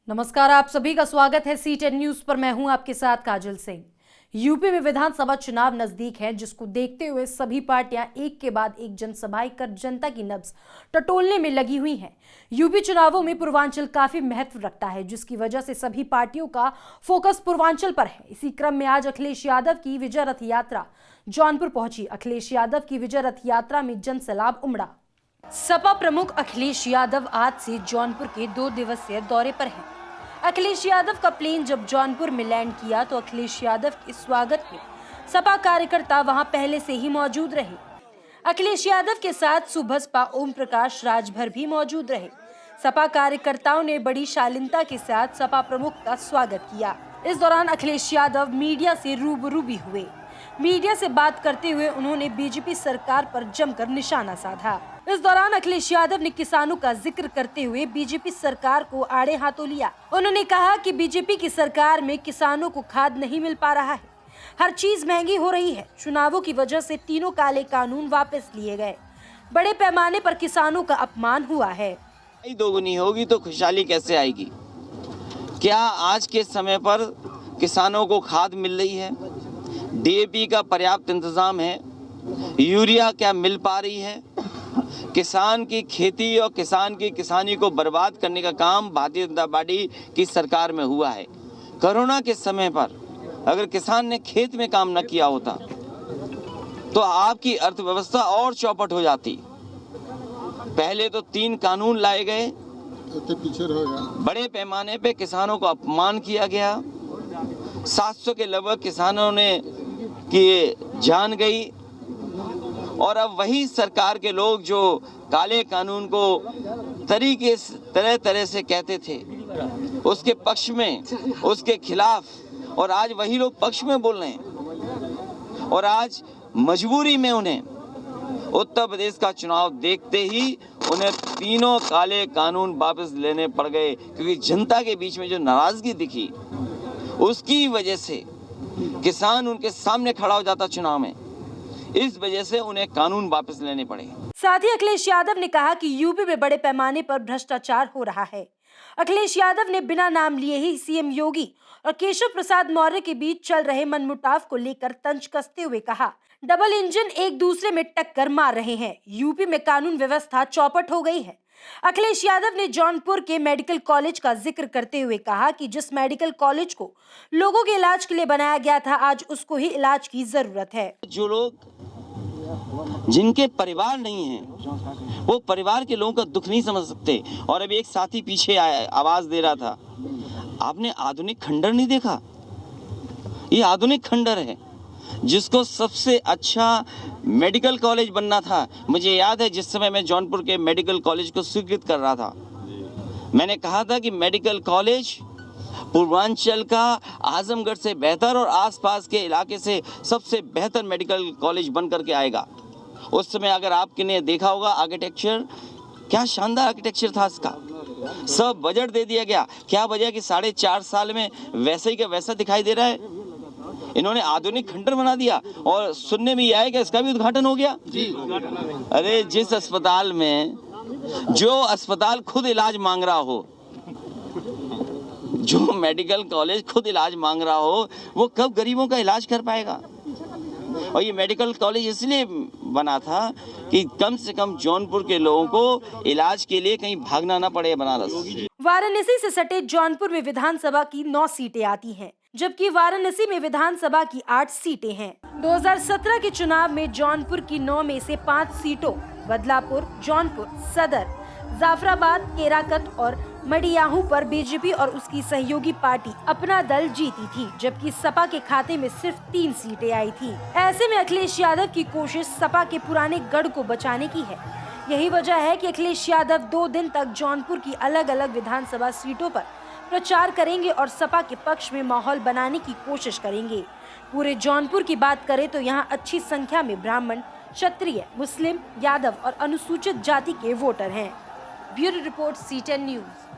नमस्कार, आप सभी का स्वागत है C10 न्यूज पर। मैं हूं आपके साथ काजल सिंह। यूपी में विधानसभा चुनाव नजदीक है, जिसको देखते हुए सभी पार्टियां एक के बाद एक जनसभाएं कर जनता की नब्ज टटोलने में लगी हुई हैं। यूपी चुनावों में पूर्वांचल काफी महत्व रखता है, जिसकी वजह से सभी पार्टियों का फोकस पूर्वांचल पर है। इसी क्रम में आज अखिलेश यादव की विजय रथ यात्रा जौनपुर पहुंची। अखिलेश यादव की विजय रथ यात्रा में जनसैलाब उमड़ा। सपा प्रमुख अखिलेश यादव आज से जौनपुर के 2 दिवसीय दौरे पर हैं। अखिलेश यादव का प्लेन जब जौनपुर में लैंड किया तो अखिलेश यादव के स्वागत में सपा कार्यकर्ता वहां पहले से ही मौजूद रहे। अखिलेश यादव के साथ सुबसपा ओम प्रकाश राजभर भी मौजूद रहे। सपा कार्यकर्ताओं ने बड़ी शालीनता के साथ सपा प्रमुख का स्वागत किया। इस दौरान अखिलेश यादव मीडिया से रूबरू भी हुए। मीडिया से बात करते हुए उन्होंने बीजेपी सरकार पर जमकर निशाना साधा। इस दौरान अखिलेश यादव ने किसानों का जिक्र करते हुए बीजेपी सरकार को आड़े हाथों लिया। उन्होंने कहा कि बीजेपी की सरकार में किसानों को खाद नहीं मिल पा रहा है, हर चीज महंगी हो रही है। चुनावों की वजह से तीनों काले कानून वापस लिए गए। बड़े पैमाने पर किसानों का अपमान हुआ है। दोगुनी होगी तो खुशहाली कैसे आएगी? क्या आज के समय पर किसानों को खाद मिल रही है? डीएपी का पर्याप्त इंतजाम है? यूरिया क्या मिल पा रही है? किसान की खेती और किसान की किसानी को बर्बाद करने का काम भारतीय जनता पार्टी की सरकार में हुआ है। कोरोना के समय पर अगर किसान ने खेत में काम न किया होता तो आपकी अर्थव्यवस्था और चौपट हो जाती। पहले तो 3 कानून लाए गए, बड़े पैमाने पे किसानों को अपमान किया गया। 700 के लगभग किसानों ने की जान गई। और अब वही सरकार के लोग जो काले कानून को तरह तरह से कहते थे, उसके पक्ष में, उसके खिलाफ, और आज वही लोग पक्ष में बोल रहे हैं। और आज मजबूरी में उन्हें उत्तर प्रदेश का चुनाव देखते ही उन्हें तीनों काले कानून वापस लेने पड़ गए, क्योंकि जनता के बीच में जो नाराजगी दिखी उसकी वजह से किसान उनके सामने खड़ा हो जाता चुनाव में। इस वजह से उन्हें कानून वापस लेने पड़े। साथ ही अखिलेश यादव ने कहा कि यूपी में बड़े पैमाने पर भ्रष्टाचार हो रहा है। अखिलेश यादव ने बिना नाम लिए ही सीएम योगी और केशव प्रसाद मौर्य के बीच चल रहे मनमुटाव को लेकर तंज कसते हुए कहा, डबल इंजन एक दूसरे में टक्कर मार रहे हैं। यूपी में कानून व्यवस्था चौपट हो गई है। अखिलेश यादव ने जौनपुर के मेडिकल कॉलेज का जिक्र करते हुए कहा कि जिस मेडिकल कॉलेज को लोगों के इलाज के लिए बनाया गया था, आज उसको ही इलाज की जरूरत है। जो लोग जिनके परिवार नहीं है वो परिवार के लोगों का दुख नहीं समझ सकते। और अभी एक साथी पीछे आवाज दे रहा था, आपने आधुनिक खंडर नहीं देखा? ये आधुनिक खंडर है जिसको सबसे अच्छा मेडिकल कॉलेज बनना था। मुझे याद है जिस समय मैं जौनपुर के मेडिकल कॉलेज को स्वीकृत कर रहा था, मैंने कहा था कि मेडिकल कॉलेज पूर्वांचल का आजमगढ़ से बेहतर और आसपास के इलाके से सबसे बेहतर मेडिकल कॉलेज बन करके आएगा। उस समय अगर आपने देखा होगा आर्किटेक्चर, क्या शानदार आर्किटेक्चर था इसका। सब बजट दे दिया गया। क्या वजह कि 4.5 साल में वैसे ही का वैसा दिखाई दे रहा है। इन्होंने आधुनिक खंडर बना दिया और सुनने में आया कि इसका भी उद्घाटन हो गया। अरे जिस अस्पताल में जो अस्पताल खुद इलाज मांग रहा हो, जो मेडिकल कॉलेज खुद इलाज मांग रहा हो, वो कब गरीबों का इलाज कर पाएगा? और ये मेडिकल कॉलेज इसलिए बना था कि कम से कम जौनपुर के लोगों को इलाज के लिए कहीं भागना ना पड़े बनारस। वाराणसी से सटे जौनपुर में विधानसभा की 9 सीटें आती हैं, जबकि वाराणसी में विधानसभा की 8 सीटें हैं। 2017 के चुनाव में जौनपुर की 9 में से 5 सीटों बदलापुर, जौनपुर सदर, जाफराबाद, केराकत और मडियाहू पर बीजेपी और उसकी सहयोगी पार्टी अपना दल जीती थी, जबकि सपा के खाते में सिर्फ 3 सीटें आई थी। ऐसे में अखिलेश यादव की कोशिश सपा के पुराने गढ़ को बचाने की है। यही वजह है कि अखिलेश यादव 2 दिन तक जौनपुर की अलग अलग विधानसभा सीटों पर प्रचार करेंगे और सपा के पक्ष में माहौल बनाने की कोशिश करेंगे। पूरे जौनपुर की बात करें तो यहाँ अच्छी संख्या में ब्राह्मण, क्षत्रिय, मुस्लिम, यादव और अनुसूचित जाति के वोटर हैं। Bureau report C10 news.